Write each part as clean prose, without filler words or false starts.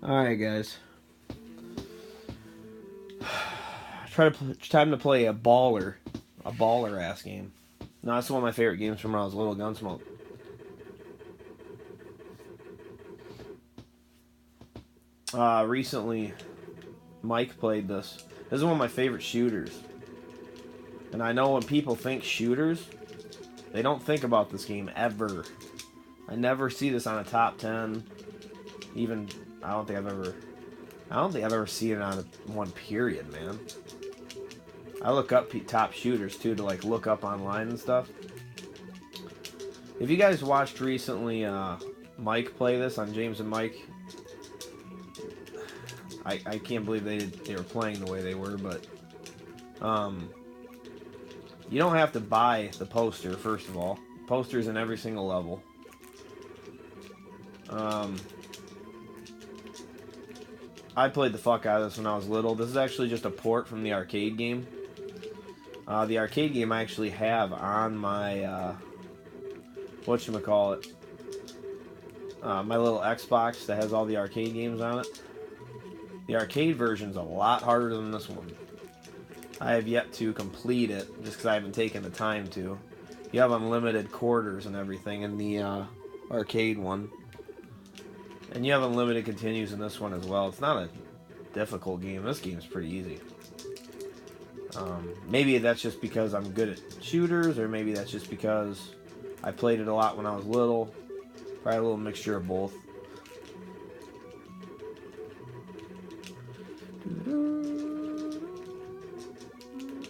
Alright, guys. Time to play a baller ass game. No, that's one of my favorite games from when I was little, Gunsmoke. Recently, Mike played this. This is one of my favorite shooters. And I know when people think shooters, they don't think about this game ever. I never see this on a top 10. Even, I don't think I've ever seen it on one period, man. I look up top shooters too to like look up online and stuff. If you guys watched recently Mike play this on James and Mike, I can't believe they were playing the way they were, but you don't have to buy the poster, first of all. Posters in every single level. I played the fuck out of this when I was little. This is actually just a port from the arcade game. The arcade game I actually have on my, whatchamacallit, my little Xbox that has all the arcade games on it. The arcade version's a lot harder than this one. I have yet to complete it, just because I haven't taken the time to. You have unlimited quarters and everything in the arcade one. And you have unlimited continues in this one as well. It's not a difficult game. This game's pretty easy. Maybe that's just because I'm good at shooters, or maybe that's just because I played it a lot when I was little. Probably a little mixture of both.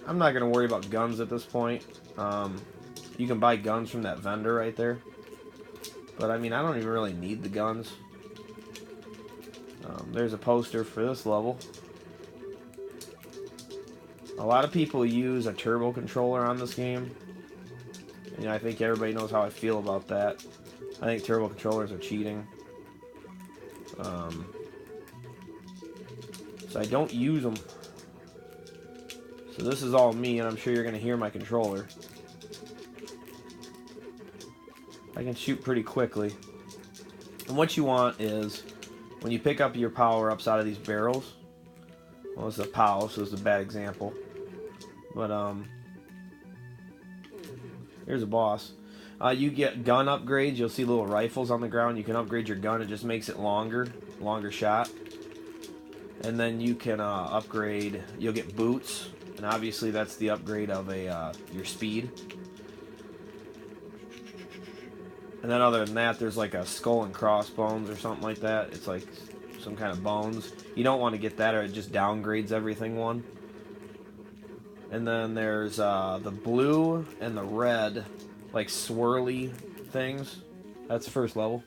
I'm not going to worry about guns at this point. You can buy guns from that vendor right there. But I mean, I don't even really need the guns. There's a poster for this level. A lot of people use a turbo controller on this game. And I think everybody knows how I feel about that. I think turbo controllers are cheating. So I don't use them. So this is all me, and I'm sure you're going to hear my controller. I can shoot pretty quickly. And what you want is, when you pick up your power-ups out of these barrels, well, this is a POW, so this is a bad example. But, here's a boss. You get gun upgrades. You'll see little rifles on the ground. You can upgrade your gun. It just makes it longer shot. And then you can upgrade, you'll get boots. And obviously that's the upgrade of your speed. And then other than that, there's like a skull and crossbones or something like that. It's like some kind of bones. You don't want to get that, or it just downgrades everything one. And then there's the blue and the red, like swirly things. That's the first level.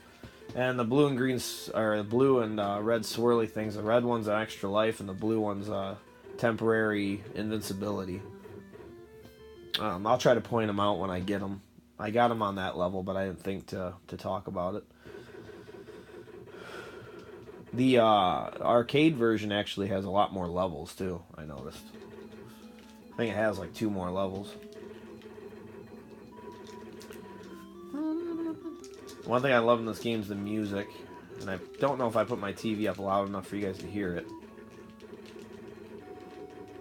And the blue and green, or the blue and red swirly things. The red one's an extra life, and the blue one's temporary invincibility. I'll try to point them out when I get them. I got them on that level, but I didn't think to talk about it. The arcade version actually has a lot more levels too, I noticed. I think it has like 2 more levels. One thing I love in this game is the music, and I don't know if I put my TV up loud enough for you guys to hear it.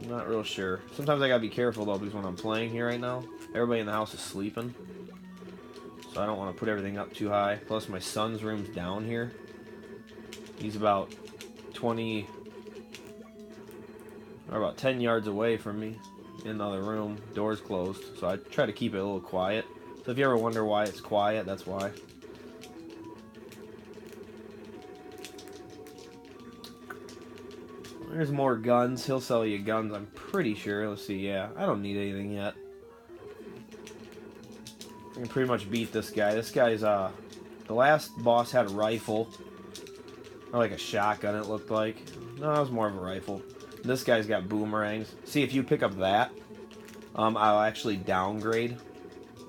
I'm not real sure. Sometimes I gotta be careful though, because when I'm playing here right now, everybody in the house is sleeping. So I don't want to put everything up too high. Plus my son's room's down here. He's about 20, or about 10 yards away from me in another room. Door's closed. So I try to keep it a little quiet. So if you ever wonder why it's quiet, that's why. There's more guns. He'll sell you guns, I'm pretty sure. Let's see, yeah. I don't need anything yet. I can pretty much beat this guy. This guy's, the last boss had a rifle. Or like a shotgun, it looked like. No, it was more of a rifle. This guy's got boomerangs. See, if you pick up that, I'll actually downgrade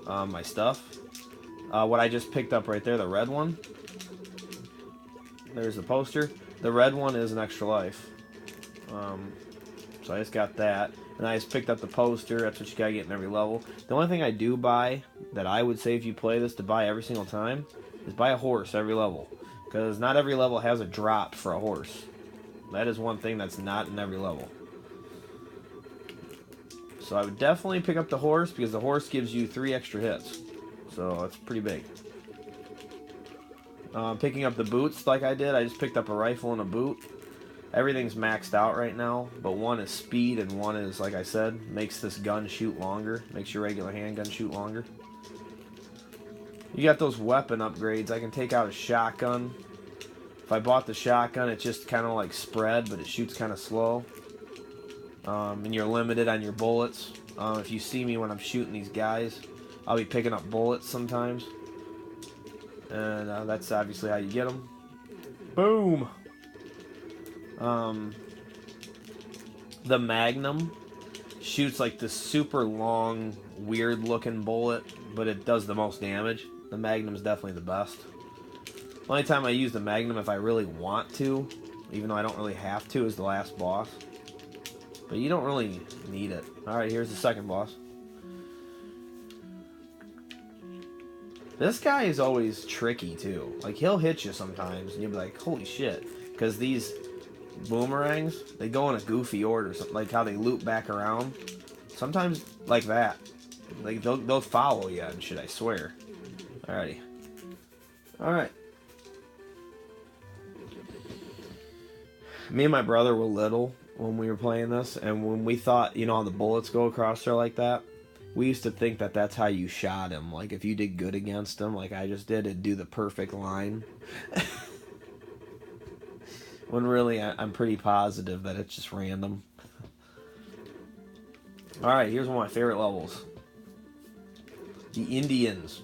my stuff. What I just picked up right there, the red one. There's the poster. The red one is an extra life. So I just got that. And I just picked up the poster. That's what you gotta get in every level. The only thing I do buy, that I would say if you play this to buy every single time, is buy a horse every level. because not every level has a drop for a horse. That is one thing that's not in every level. So I would definitely pick up the horse, because the horse gives you 3 extra hits. So it's pretty big. Picking up the boots like I did, I just picked up a rifle and a boot. Everything's maxed out right now, but one is speed and one is, like I said, makes this gun shoot longer. Makes your regular handgun shoot longer. You got those weapon upgrades. I can take out a shotgun. If I bought the shotgun, it's just kind of like spread, but it shoots kind of slow. And you're limited on your bullets. If you see me when I'm shooting these guys, I'll be picking up bullets sometimes. And that's obviously how you get them. Boom! The Magnum shoots like this super long, weird looking bullet, but it does the most damage. The Magnum's definitely the best. The only time I use the Magnum if I really want to, even though I don't really have to, is the last boss. But you don't really need it. Alright, here's the second boss. This guy is always tricky too. Like, he'll hit you sometimes and you'll be like, holy shit. Because these boomerangs, they go in a goofy order, like how they loop back around. Sometimes like that. Like they'll follow you and shit, I swear. Alrighty. Alright. Me and my brother were little when we were playing this, and when we thought, you know how the bullets go across there like that, we used to think that that's how you shot him. Like, if you did good against him, like I just did, it'd do the perfect line. When really, I'm pretty positive that it's just random. Alright, here's one of my favorite levels. The Indians.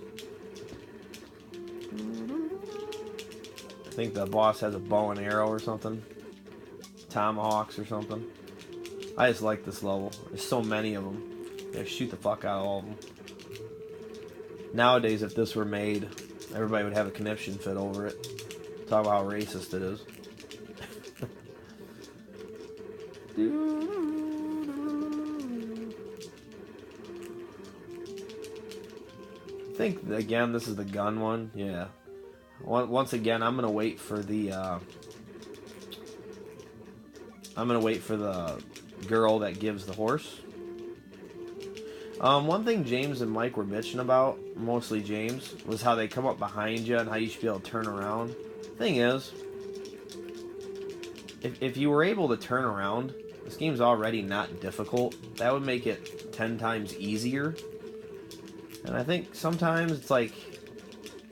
I think the boss has a bow and arrow or something. Tomahawks or something. I just like this level. There's so many of them. Yeah, shoot the fuck out of all of them. Nowadays, if this were made, everybody would have a conniption fit over it. Talk about how racist it is. I think, again, this is the gun one. Yeah. Once again, I'm gonna wait for the girl that gives the horse. One thing James and Mike were bitching about, mostly James, was how they come up behind you and how you should be able to turn around. Thing is, if you were able to turn around, this game's already not difficult. That would make it 10 times easier. And I think sometimes it's like,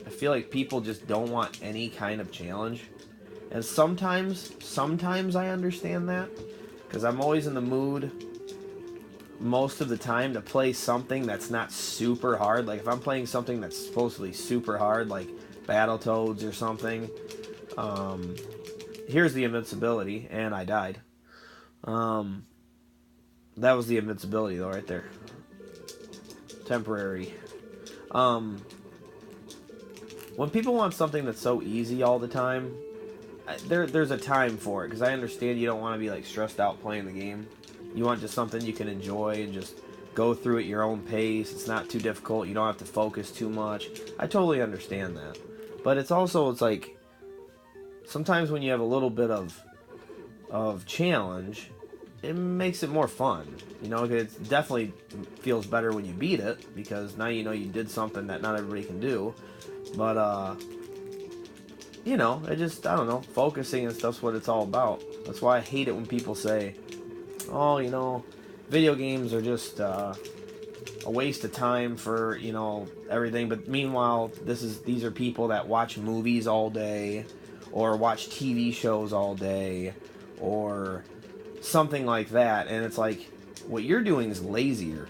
I feel like people just don't want any kind of challenge. And sometimes I understand that, because I'm always in the mood most of the time to play something that's not super hard. Like if I'm playing something that's supposedly super hard, like Battletoads or something, here's the invincibility, and I died. That was the invincibility though, right there. Temporary. When people want something that's so easy all the time, there's a time for it, because I understand you don't want to be like stressed out playing the game. You want just something you can enjoy and just go through at your own pace. It's not too difficult. You don't have to focus too much. I totally understand that. But it's like sometimes when you have a little bit of challenge, it makes it more fun. You know, it definitely feels better when you beat it, because now you know you did something that not everybody can do. But you know, I don't know, focusing and stuff's what it's all about. That's why I hate it when people say, oh, you know, video games are just a waste of time for, you know, everything. But meanwhile, these are people that watch movies all day, or watch TV shows all day, or something like that. And it's like, what you're doing is lazier.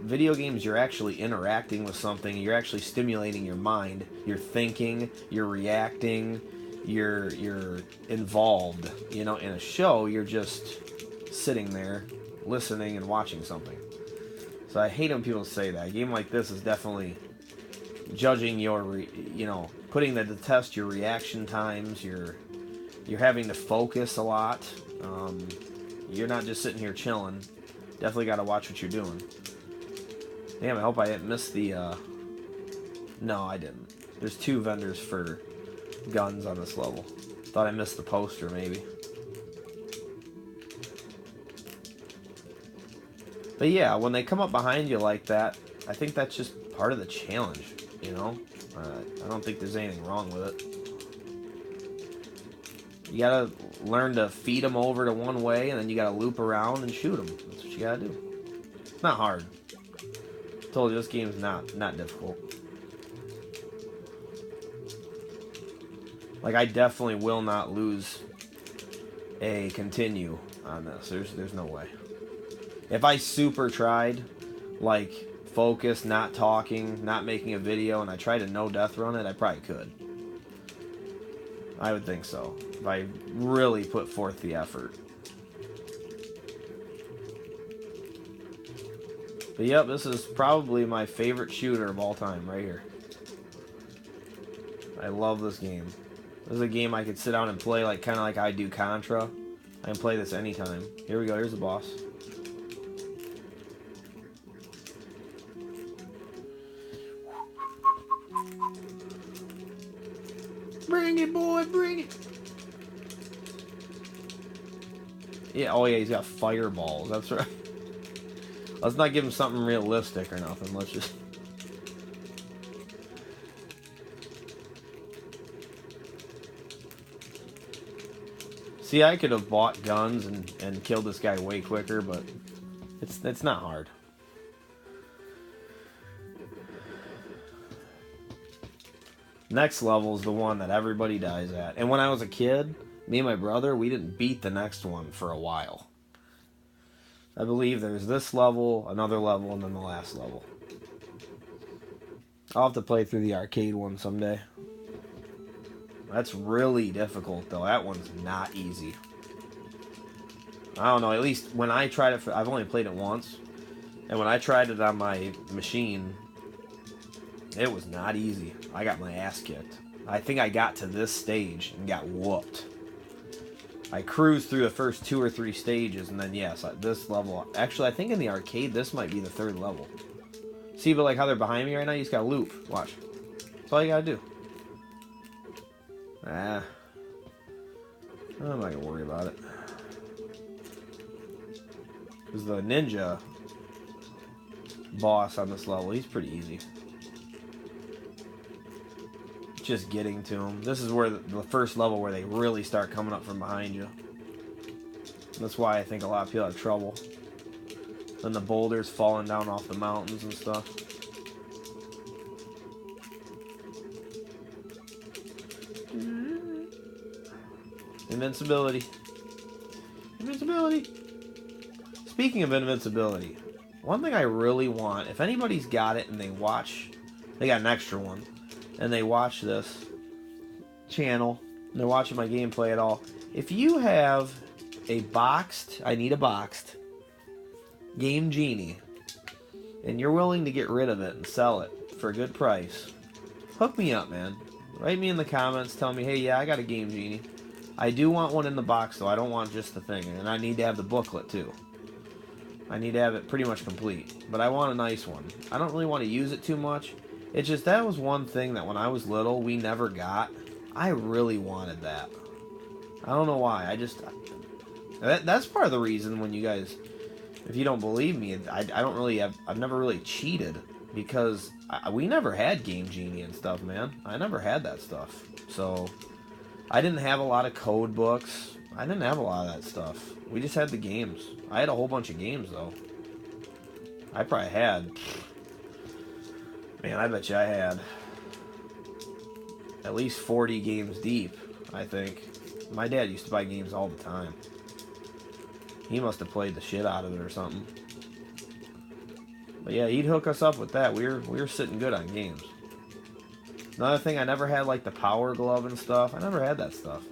Video games, you're actually interacting with something. You're actually stimulating your mind. You're thinking. You're reacting. You're involved. You know, in a show, you're just sitting there, listening and watching something. So I hate when people say that. A game like this is definitely judging your, you know, putting to test your reaction times. You're having to focus a lot. You're not just sitting here chilling. Definitely got to watch what you're doing. Damn, I hope I didn't miss the, no, I didn't. There's 2 vendors for guns on this level. Thought I missed the poster, maybe. But yeah, when they come up behind you like that, I think that's just part of the challenge, you know? I don't think there's anything wrong with it. You gotta learn to feed them over to one way, and then you gotta loop around and shoot them. That's what you gotta do. It's not hard. I told you, this game's not difficult. Like, I definitely will not lose a continue on this. There's no way. If I super tried, like, focus, not talking, not making a video, and I tried to no death run it, I probably could. I would think so. If I really put forth the effort. But yep, this is probably my favorite shooter of all time, right here. I love this game. This is a game I could sit down and play, like kind of like I do Contra. I can play this anytime. Here we go, here's the boss. Bring it, boy, bring it. Yeah, oh yeah, he's got fireballs, that's right. Let's not give him something realistic or nothing, let's just... See, I could have bought guns and killed this guy way quicker, but it's not hard. Next level is the one that everybody dies at. And when I was a kid, me and my brother, we didn't beat the next one for a while. I believe there's this level, another level, and then the last level. I'll have to play through the arcade one someday. That's really difficult, though. That one's not easy. I don't know, at least when I tried it, I've only played it once. And when I tried it on my machine, it was not easy. I got my ass kicked. I think I got to this stage and got whooped. I cruised through the first 2 or 3 stages, and then yes, this level... Actually, I think in the arcade, this might be the 3rd level. See, but like how they're behind me right now? You just gotta loop. Watch. That's all you gotta do. I'm not gonna worry about it. Because the ninja boss on this level, he's pretty easy. Just getting to him. This is where the first level where they really start coming up from behind you. That's why I think a lot of people have trouble. Then the boulders falling down off the mountains and stuff. Invincibility. Invincibility. Speaking of invincibility, one thing I really want, if anybody's got it and they watch, they got an extra one, and they watch this channel, and they're watching my gameplay at all, if you have a boxed, I need a boxed, Game Genie, and you're willing to get rid of it and sell it for a good price, hook me up, man. Write me in the comments, tell me, hey, yeah, I got a Game Genie. I do want one in the box, though. I don't want just the thing, and I need to have the booklet, too. I need to have it pretty much complete, but I want a nice one. I don't really want to use it too much. It's just that was one thing that when I was little, we never got. I really wanted that. I don't know why. That's part of the reason when you guys, if you don't believe me, I don't really have, I've never really cheated because we never had Game Genie and stuff, man. I never had that stuff. So I didn't have a lot of code books. I didn't have a lot of that stuff. We just had the games. I had a whole bunch of games, though. I probably had... Man, I bet you I had at least 40 games deep, I think. My dad used to buy games all the time. He must have played the shit out of it or something. But yeah, he'd hook us up with that. We were sitting good on games. Another thing, I never had like the power glove and stuff. I never had that stuff.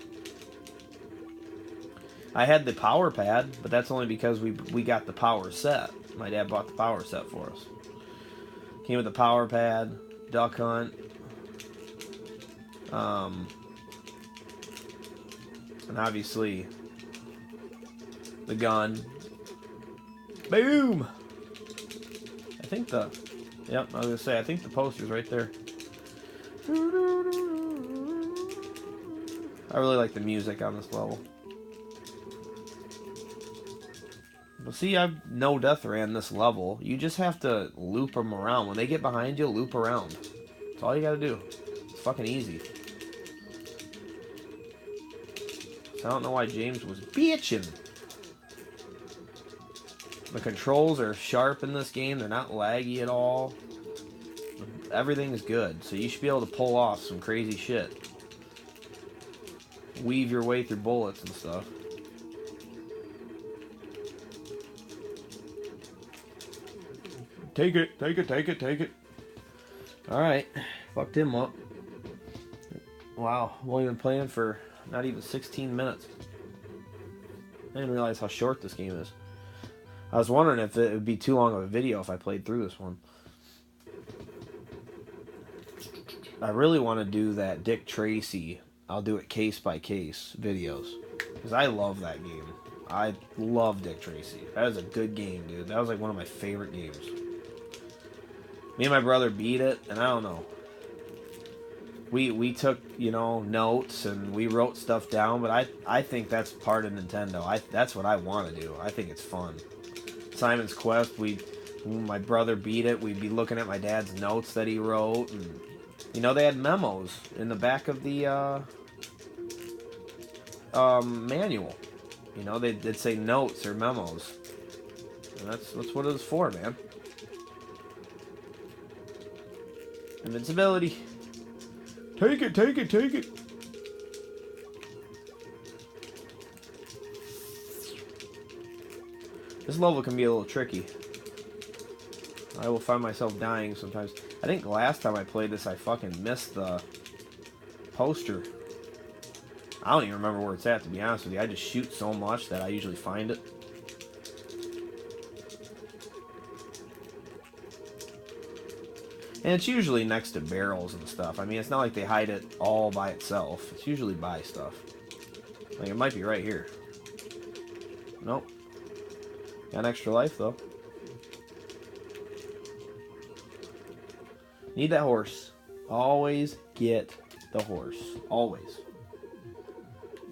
I had the power pad, but that's only because we got the power set. My dad bought the power set for us. Came with the power pad, duck hunt, and obviously the gun. Boom! I think yep, I was gonna say, I think the poster's right there. I really like the music on this level. But see, I've no death ran this level. You just have to loop them around. When they get behind you, loop around. That's all you gotta do. It's fucking easy. So I don't know why James was bitching. The controls are sharp in this game. They're not laggy at all. Everything's good. So you should be able to pull off some crazy shit. Weave your way through bullets and stuff. Take it, take it, take it, take it. Alright. Fucked him up. Wow. I've only been playing for not even 16 minutes. I didn't realize how short this game is. I was wondering if it would be too long of a video if I played through this one. I really want to do that Dick Tracy, I'll do it case by case videos. Because I love that game. I love Dick Tracy. That was a good game, dude. That was like one of my favorite games. Me and my brother beat it, and I don't know. We took, you know, notes and we wrote stuff down, but I think that's part of Nintendo. That's what I want to do. I think it's fun. Simon's Quest, when my brother beat it, we'd be looking at my dad's notes that he wrote, and you know, they had memos in the back of the manual. You know, they'd say notes or memos. And that's what it was for, man. Invincibility. Take it, take it, take it. This level can be a little tricky. I will find myself dying sometimes. I think the last time I played this, I fucking missed the poster. I don't even remember where it's at, to be honest with you. I just shoot so much that I usually find it. And it's usually next to barrels and stuff. I mean, it's not like they hide it all by itself. It's usually by stuff. Like, it might be right here. Nope. Got an extra life, though. Need that horse. Always get the horse. Always.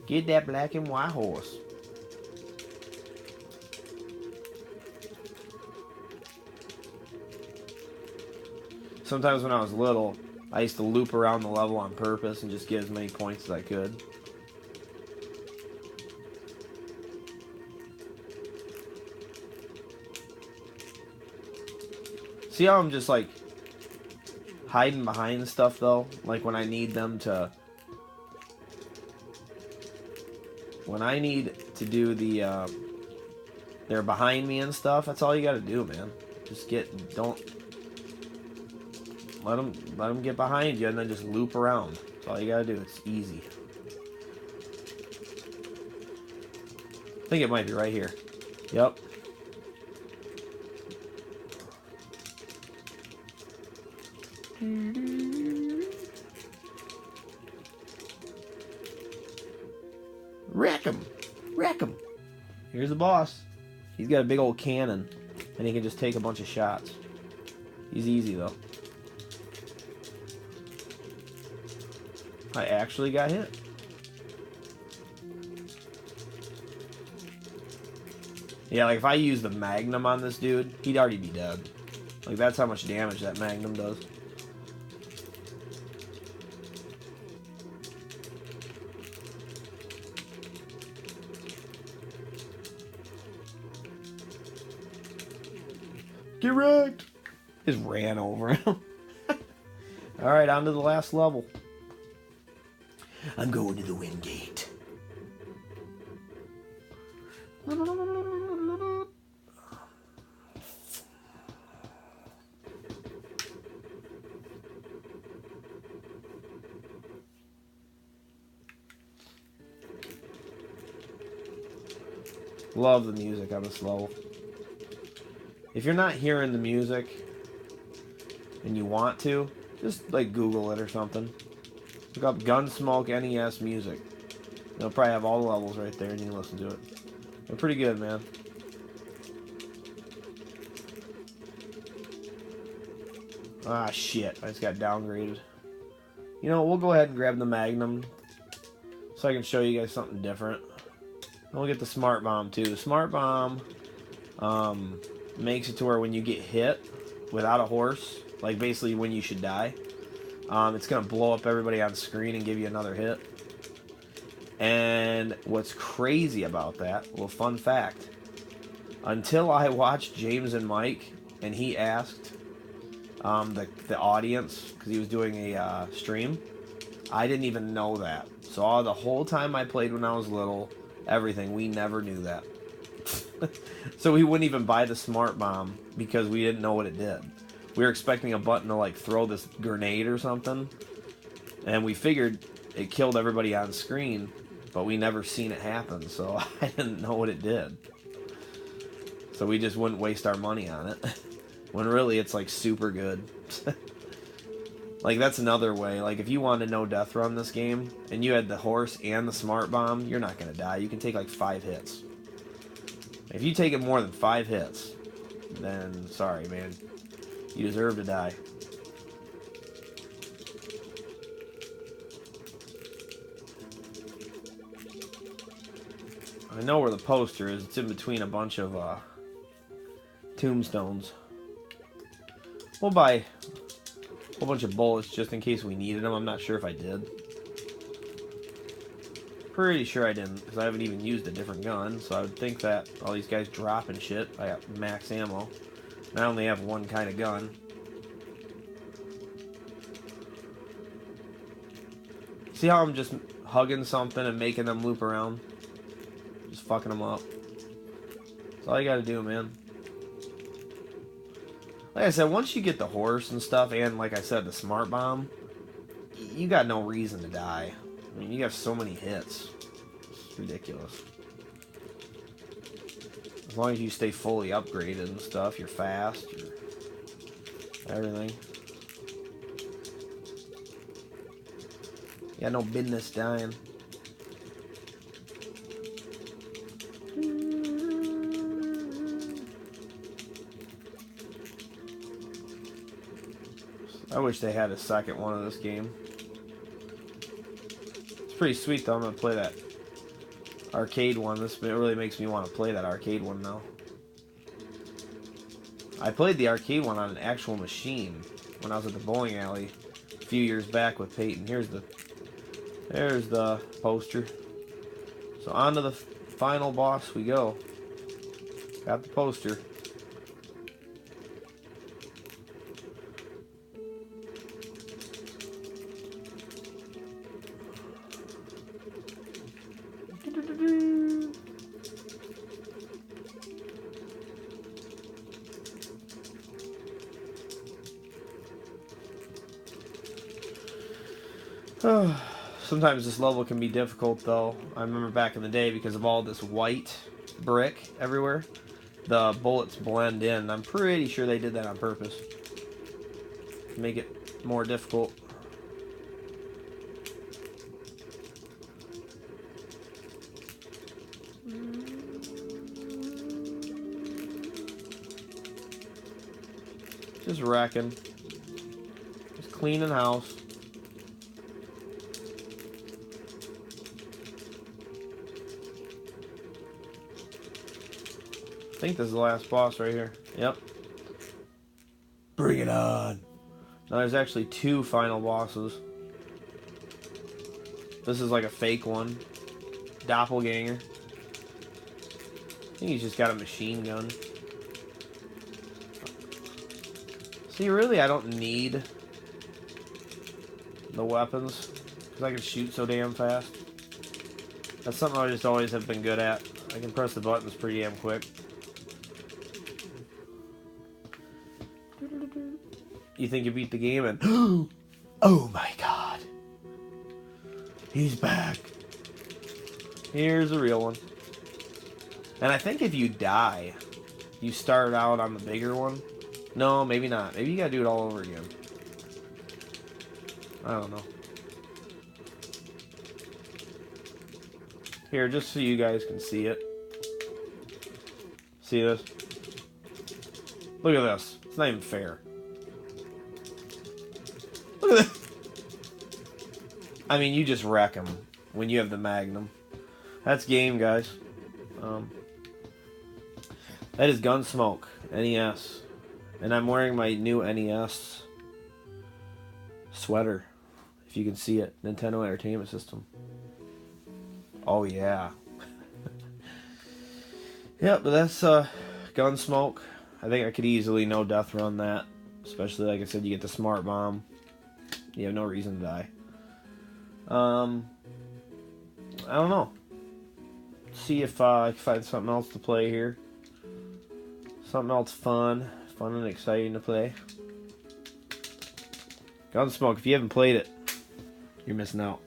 Get that black and white horse. Sometimes when I was little, I used to loop around the level on purpose and just get as many points as I could. See how I'm just like hiding behind stuff though? Like when I need them to... When I need to do the... they're behind me and stuff, that's all you gotta do, man. Just get... Don't... Let them get behind you and then just loop around. That's all you gotta do. It's easy. I think it might be right here. Yep. Wreck him! Wreck him! Here's the boss. He's got a big old cannon, and he can just take a bunch of shots. He's easy though. I actually got hit. Yeah, like if I use the Magnum on this dude, he'd already be dead. Like that's how much damage that Magnum does. Get wrecked! Just ran over him. Alright, on to the last level. I'm going to the wind gate. Love the music on this level. If you're not hearing the music and you want to, just like Google it or something. Look up Gunsmoke NES music. They'll probably have all the levels right there and you can listen to it. They're pretty good, man. Ah, shit. I just got downgraded. You know, we'll go ahead and grab the Magnum so I can show you guys something different. We'll get the smart bomb too. The smart bomb makes it to where when you get hit without a horse, like basically when you should die, it's going to blow up everybody on screen and give you another hit. And what's crazy about that, well, fun fact, until I watched James and Mike, and he asked the audience, because he was doing a stream, I didn't even know that. So the whole time I played when I was little, everything, we never knew that. So we wouldn't even buy the smart bomb because we didn't know what it did. We were expecting a button to like throw this grenade or something, and we figured it killed everybody on screen, but we never seen it happen, so I didn't know what it did. So we just wouldn't waste our money on it, when really it's like super good. Like that's another way, like if you want to no death run this game, and you had the horse and the smart bomb, you're not going to die. You can take like 5 hits. If you take it more than 5 hits, then sorry man, you deserve to die. I know where the poster is. It's in between a bunch of tombstones. We'll buy a whole bunch of bullets just in case we needed them. I'm not sure if I did. Pretty sure I didn't, because I haven't even used a different gun, so I would think that all these guys dropping shit. I got max ammo. And I only have one kind of gun. See how I'm just hugging something and making them loop around? Just fucking them up. That's all you gotta do, man. Like I said, once you get the horse and stuff, and like I said, the smart bomb, you got no reason to die. I mean, you have so many hits. It's ridiculous. As long as you stay fully upgraded and stuff, you're fast, you're everything. You got no business dying. I wish they had a second one of this game. It's pretty sweet though. I'm gonna play that arcade one. This really makes me want to play that arcade one now. I played the arcade one on an actual machine when I was at the bowling alley a few years back with Peyton. There's the poster. So on to the final boss we go. Got the poster. Sometimes this level can be difficult though. I remember back in the day, because of all this white brick everywhere, the bullets blend in. I'm pretty sure they did that on purpose to make it more difficult. Just wrecking. Just cleaning house. I think this is the last boss right here. Yep. Bring it on. Now there's actually 2 final bosses. This is like a fake one. Doppelganger. I think he's just got a machine gun. See, really, I don't need the weapons, because I can shoot so damn fast. That's something I just always have been good at. I can press the buttons pretty damn quick. You think you beat the game and oh my god, he's back. Here's a real one. And I think if you die, you start out on the bigger one. No, maybe not. Maybe you gotta do it all over again. I don't know. Here, just so you guys can see it. See this? Look at this. It's not even fair. Look at this. I mean, you just wreck him. when you have the Magnum. That's game, guys. That is Gunsmoke NES, and I'm wearing my new NES sweater. If you can see it, Nintendo Entertainment System. Oh yeah. Yep, but that's Gunsmoke. I think I could easily no death run that. Especially, like I said, you get the smart bomb. You have no reason to die. I don't know. See if I can find something else to play here. Something else fun and exciting to play. Gunsmoke, if you haven't played it, you're missing out.